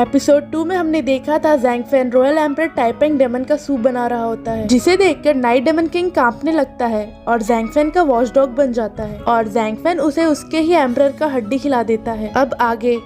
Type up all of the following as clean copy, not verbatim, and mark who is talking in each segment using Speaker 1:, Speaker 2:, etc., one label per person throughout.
Speaker 1: Episode 2 में हमने देखा था ज़ैंगफेन रॉयल एम्परर टाइपेंग डेमन का सूप बना रहा होता है, जिसे देखकर नाइट डेमन किंग कांपने लगता है और ज़ैंगफेन का वॉचडॉग बन जाता है और ज़ैंगफेन उसे उसके ही एम्परर का हड्डी खिला देता है। अब आगे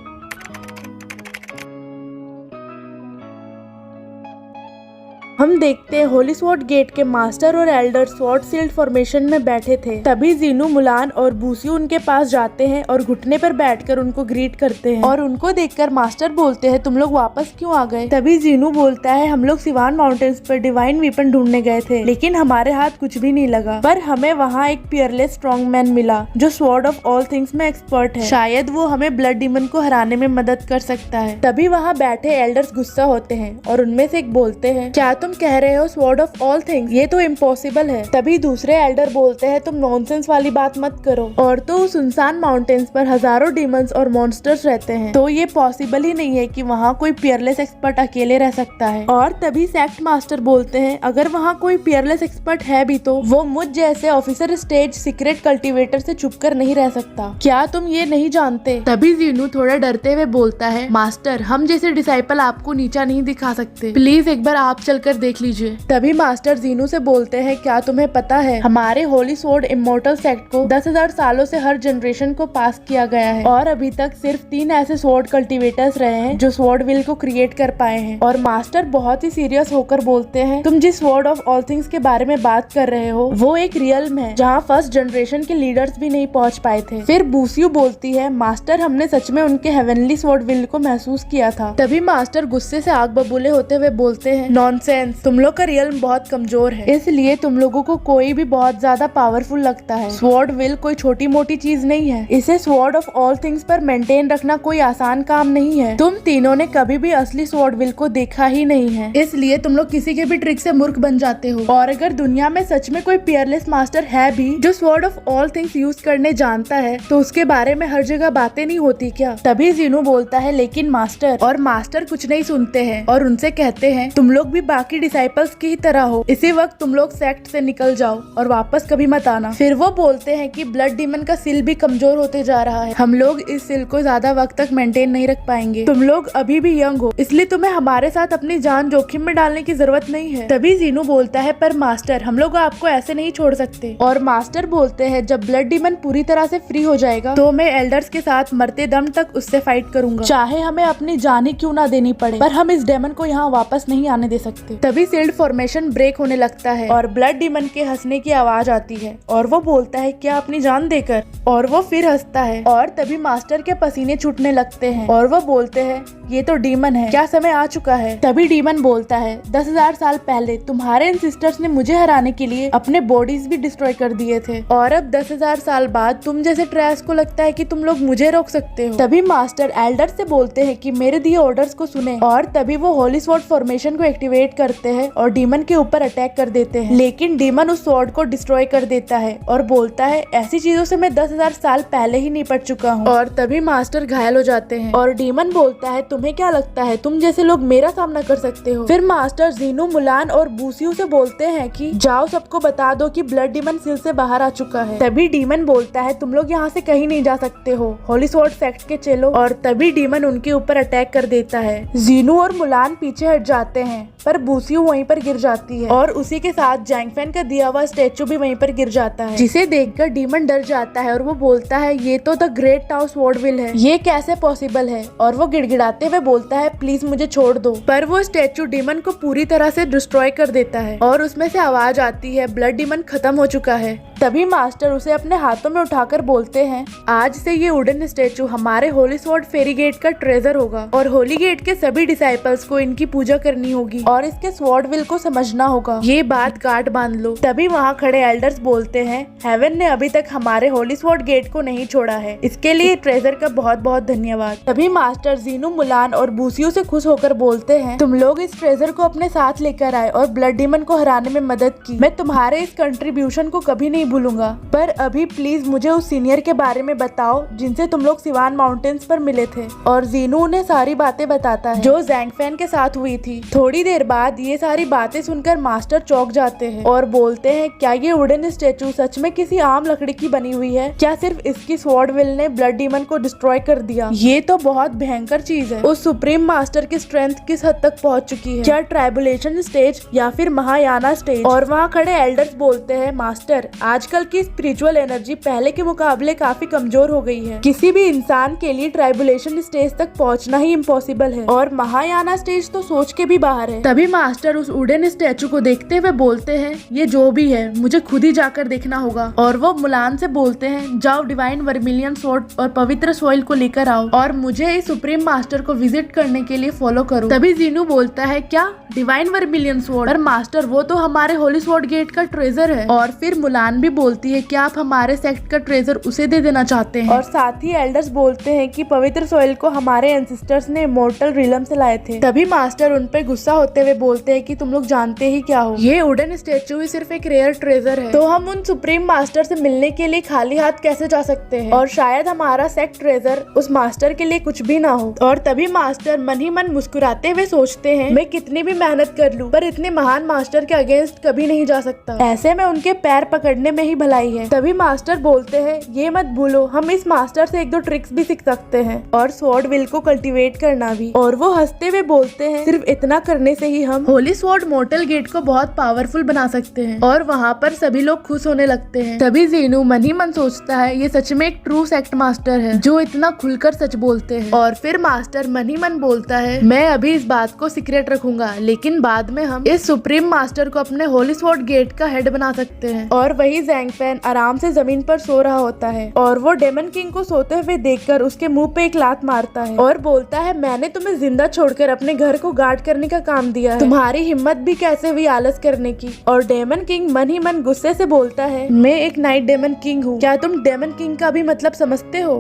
Speaker 1: हम देखते हैं होली स्वॉर्ड गेट के मास्टर और एल्डर स्वॉर्ड शील्ड फॉर्मेशन में बैठे थे। तभी जीनू, मुलान और बूसियो उनके पास जाते हैं और घुटने पर बैठकर उनको ग्रीट करते हैं और उनको देखकर मास्टर बोलते हैं, तुम लोग वापस क्यों आ गए? तभी जीनू बोलता है, हम लोग सिवान माउंटेन्स पर डिवाइन वीपन ढूंढने गए थे, लेकिन हमारे हाथ कुछ भी नहीं लगा, पर हमें वहाँ एक पियरलेस स्ट्रॉन्ग मैन मिला जो स्वॉर्ड ऑफ ऑल थिंग्स में एक्सपर्ट है। शायद वो हमें ब्लड डीमन को हराने में मदद कर सकता है। तभी वहाँ बैठे एल्डर्स गुस्सा होते हैं और उनमें से एक बोलते हैं, क्या तुम कह रहे हो स्वॉर्ड ऑफ ऑल थिंग्स? ये तो इम्पॉसिबल है। तभी दूसरे एल्डर बोलते हैं, तुम नॉनसेंस वाली बात मत करो, और तो उस सुनसान माउंटेन्स पर हजारों डीमंस और मॉन्स्टर्स रहते हैं, तो ये पॉसिबल ही नहीं है कि वहाँ कोई पियरलेस एक्सपर्ट अकेले रह सकता है। और तभी सेक्ट मास्टर बोलते हैं, अगर वहाँ कोई पियरलेस एक्सपर्ट है भी तो वो मुझ जैसे ऑफिसर स्टेज सीक्रेट कल्टीवेटर से छुपकर नहीं रह सकता। क्या तुम ये नहीं जानते? तभी जीनू थोड़ा डरते हुए बोलता है, मास्टर, हम जैसे डिसाइपल आपको नीचा नहीं दिखा सकते, प्लीज एक बार आप चलकर देख लीजिए। तभी मास्टर जीनू से बोलते हैं, क्या तुम्हें पता है हमारे होली स्वॉर्ड इमोर्टल सेक्ट को 10,000 सालों से हर जनरेशन को पास किया गया है और अभी तक सिर्फ 3 ऐसे स्वॉर्ड कल्टीवेटर्स रहे हैं जो स्वॉर्ड विल को क्रिएट कर पाए हैं। और मास्टर बहुत ही सीरियस होकर बोलते हैं, तुम जिस स्वॉर्ड ऑफ ऑल थिंग्स के बारे में बात कर रहे हो वो एक रियल्म है जहाँ फर्स्ट जनरेशन के लीडर्स भी नहीं पहुँच पाए थे। फिर बूसियो बोलती है, मास्टर, हमने सच में उनके हेवनली स्वॉर्ड विल को महसूस किया था। तभी मास्टर गुस्से से आग बबूले होते हुए बोलते हैं, नॉनसेंस, तुम लोग का रियल्म बहुत कमजोर है, इसलिए तुम लोगों को कोई भी बहुत ज्यादा पावरफुल लगता है। स्वॉर्ड विल कोई छोटी मोटी चीज नहीं है, इसे स्वॉर्ड ऑफ ऑल थिंग्स पर मेंटेन रखना कोई आसान काम नहीं है। तुम तीनों ने कभी भी असली स्वॉर्ड विल को देखा ही नहीं है, इसलिए तुम लोग किसी के भी ट्रिक से मूर्ख बन जाते हो। और अगर दुनिया में सच में कोई पियरलेस मास्टर है भी जो sword of all things use करने जानता है, तो उसके बारे में हर जगह बातें नहीं होती क्या? तभी जीनू बोलता है, लेकिन मास्टर, और मास्टर कुछ नहीं सुनते हैं और उनसे कहते हैं, तुम लोग भी बाकी डिसाइपल्स की तरह हो, इसी वक्त तुम लोग सेक्ट से निकल जाओ और वापस कभी मत आना। फिर वो बोलते हैं कि ब्लड डीमन का सिल भी कमजोर होते जा रहा है, हम लोग इस सिल को ज्यादा वक्त तक मेंटेन नहीं रख पाएंगे, तुम लोग अभी भी यंग हो, इसलिए तुम्हें हमारे साथ अपनी जान जोखिम में डालने की जरूरत नहीं है। तभी जीनू बोलता है, पर मास्टर, हम लोग आपको ऐसे नहीं छोड़ सकते। और मास्टर बोलते हैं, जब ब्लड डीमन पूरी तरह से फ्री हो जाएगा तो मैं एल्डर्स के साथ मरते दम तक उससे फाइट करूंगा, चाहे हमें अपनी जान ही क्यों ना देनी पड़े, पर हम इस डेमन को यहाँ वापस नहीं आने दे सकते। तभी शील्ड फॉर्मेशन ब्रेक होने लगता है और ब्लड डीमन के हंसने की आवाज आती है और वो बोलता है, क्या अपनी जान देकर? और वो फिर हंसता है और तभी मास्टर के पसीने छूटने लगते हैं और वो बोलते हैं, ये तो डीमन है, क्या समय आ चुका है? तभी डीमन बोलता है, 10,000 साल पहले तुम्हारे एंसेस्टर्स ने मुझे हराने के लिए अपने बॉडीज भी डिस्ट्रॉय कर दिए थे, और अब 10,000 साल बाद तुम जैसे ट्रैश को लगता है कि तुम लोग मुझे रोक सकते हो। तभी मास्टर एल्डर से बोलते हैं कि मेरे दिए ऑर्डर्स को सुने, और तभी वो होली स्वॉर्ड फॉर्मेशन को एक्टिवेट करते हैं और डीमन के ऊपर अटैक कर देते हैं। लेकिन डीमन उस स्वॉर्ड को डिस्ट्रॉय कर देता है और बोलता है, ऐसी चीजों से मैं 10,000 साल पहले ही निपट चुका हूँ। और तभी मास्टर घायल हो जाते हैं और डीमन बोलता है, तुम्हें क्या लगता है तुम जैसे लोग मेरा सामना कर सकते हो? फिर मास्टर जीनू, मुलान और बूसियो से बोलते हैं कि जाओ सबको बता दो कि ब्लड डीमन सिल से बाहर आ चुका है। तभी डीमन बोलता है, तुम लोग यहाँ से कहीं नहीं जा सकते हो, होली स्वॉर्ड सेक्ट के चलो। और तभी डीमन उनके ऊपर अटैक कर देता है। जीनू और मुलान पीछे हट जाते हैं, पर बूसियो वहीं पर गिर जाती है और उसी के साथ ज़ैंगफेन का दिया हुआ स्टेचू भी वहीं पर गिर जाता है, जिसे देखकर डीमन डर जाता है और वो बोलता है, ये तो the great tau sword will है, ये कैसे पॉसिबल है? और वो गिड़गिड़ाते हुए बोलता है, प्लीज मुझे छोड़ दो। पर वो स्टेचू डीमन को पूरी तरह से डिस्ट्रॉय कर देता है और उसमें से आवाज आती है, ब्लड डीमन खत्म हो चुका है। तभी मास्टर उसे अपने हाथों में उठाकर बोलते हैं, आज से ये वुडन स्टेचू हमारे होली स्वॉर्ड फेरी गेट का ट्रेजर होगा और होली गेट के सभी डिसाइपल्स को इनकी पूजा करनी होगी और इसके स्वॉर्ड विल को समझना होगा, ये बात गांठ बांध लो। तभी वहाँ खड़े एल्डर्स बोलते हैं, हेवन ने अभी तक हमारे होली स्वॉर्ड गेट को नहीं छोड़ा है, इसके लिए ट्रेजर का बहुत बहुत धन्यवाद। तभी मास्टर जीनू, मुलान और बूसियो से खुश होकर बोलते हैं, तुम लोग इस ट्रेजर को अपने साथ लेकर आए और ब्लड डीमन को हराने में मदद की, मैं तुम्हारे इस कंट्रीब्यूशन को कभी नहीं भूलूंगा। पर अभी प्लीज मुझे उस सीनियर के बारे में बताओ जिनसे तुम लोग सिवान माउंटेन्स पर मिले थे। और जीनू उन्हें सारी बातें बताता है जो ज़ैंगफेन के साथ हुई थी। थोड़ी देर बाद ये सारी बातें सुनकर मास्टर चौंक जाते हैं और बोलते हैं, क्या ये वुडन स्टेचू सच में किसी आम लकड़ी की बनी हुई है? क्या सिर्फ इसकी स्वॉर्ड विल ने ब्लड डीमन को डिस्ट्रॉय कर दिया? ये तो बहुत भयंकर चीज है। उस सुप्रीम मास्टर की स्ट्रेंथ किस हद तक पहुंच चुकी है? क्या ट्राइबुलेशन स्टेज या फिर महायाना स्टेज? और वहाँ खड़े एल्डर्स बोलते हैं, मास्टर आजकल की स्पिरिचुअल एनर्जी पहले के मुकाबले काफी कमजोर हो गई है। किसी भी इंसान के लिए ट्राइबुलेशन स्टेज तक पहुंचना ही इम्पॉसिबल है और महायाना स्टेज तो सोच के भी बाहर है। तभी मास्टर उस वुडन स्टैचू को देखते हुए बोलते हैं, ये जो भी है मुझे खुद ही जाकर देखना होगा। और वो मुलान से बोलते हैं, जाओ डिवाइन वर्मिलियन स्वॉर्ड और पवित्र सॉइल को लेकर आओ और मुझे इस सुप्रीम मास्टर को विजिट करने के लिए फॉलो करो। तभी जीनू बोलता है, क्या डिवाइन वर्मिलियन स्वॉर्ड? और मास्टर वो तो हमारे होली स्वॉर्ड गेट का ट्रेजर है। और फिर मुलान भी बोलती है, क्या आप हमारे सेक्ट का ट्रेजर उसे दे देना चाहते हैं? और साथ ही एल्डर्स बोलते हैं कि पवित्र सॉइल को हमारे एंसेस्टर्स ने इमॉर्टल रिलम से लाए थे। तभी मास्टर उन पे गुस्सा होते हुए बोलते हैं कि तुम लोग जानते ही क्या हो, ये वुडन स्टेचू ही सिर्फ एक रेयर ट्रेजर है, तो हम उन सुप्रीम मास्टर से मिलने के लिए खाली हाथ कैसे जा सकते हैं? और शायद हमारा सेक्ट ट्रेजर उस मास्टर के लिए कुछ भी ना हो। और तभी मास्टर मन ही मन मुस्कुराते हुए सोचते हैं, मैं कितनी भी मेहनत कर लूं पर इतने महान मास्टर के अगेंस्ट कभी नहीं जा सकता। ऐसे में उनके पैर पकड़ने में ही भलाई है। तभी मास्टर बोलते हैं, ये मत भूलो हम इस मास्टर से एक दो ट्रिक्स भी सीख सकते हैं और स्वॉर्ड विल को कल्टीवेट करना भी। और वो हंसते हुए बोलते हैं, सिर्फ इतना करने से ही हम होली स्वॉर्ड मोर्टल गेट को बहुत पावरफुल बना सकते हैं। और वहाँ पर सभी लोग खुश होने लगते हैं। तभी जीनू मन ही मन सोचता है, ये सच में एक ट्रू सेक्ट मास्टर है जो इतना खुलकर सच बोलते हैं। और फिर मास्टर मन ही मन बोलता है, मैं अभी इस बात को सीक्रेट रखूंगा लेकिन बाद में हम इस सुप्रीम मास्टर को अपने होली स्वॉर्ड गेट का हेड बना सकते हैं। और वही ज़ैंग फैन आराम से जमीन पर सो रहा होता है और वो डेमन किंग को सोते हुए देखकर उसके मुंह पे एक लात मारता है और बोलता है, मैंने तुम्हें जिंदा छोड़कर अपने घर को गार्ड करने का काम दिया है, तुम्हारी हिम्मत भी कैसे हुई आलस करने की? और डेमन किंग मन ही मन गुस्से से बोलता है, मैं एक नाइट डेमन किंग हूँ, क्या तुम डेमन किंग का भी मतलब समझते हो?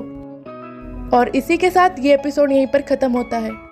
Speaker 1: और इसी के साथ ये एपिसोड यहीं पर खत्म होता है।